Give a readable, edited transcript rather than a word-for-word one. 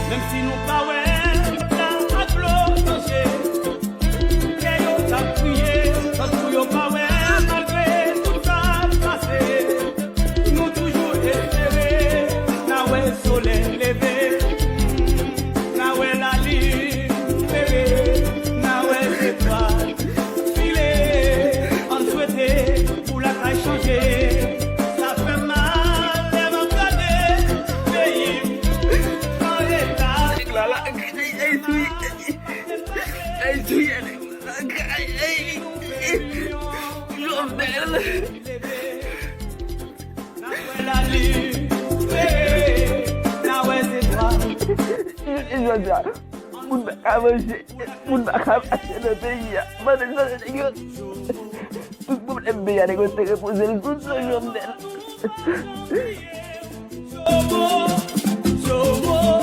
même si nous pas ouais, la aglo danger. Que yo t'a prié, quand tout yo pas ouais, malgré tout ça passé. Nous toujours espérer, na ouais soleil levé, na ouais la lune levé, na ouais étoile filer, on souhaitait pour la taille changer. Ça fait mal, les regarder, pays, en état. La lune levé, na ouais étoile. Mun makamasi, mun makamasi na tayo. Mana sa tayo? Mun embiya na ko tayo po sa luto yung del. Jomo, Jomo.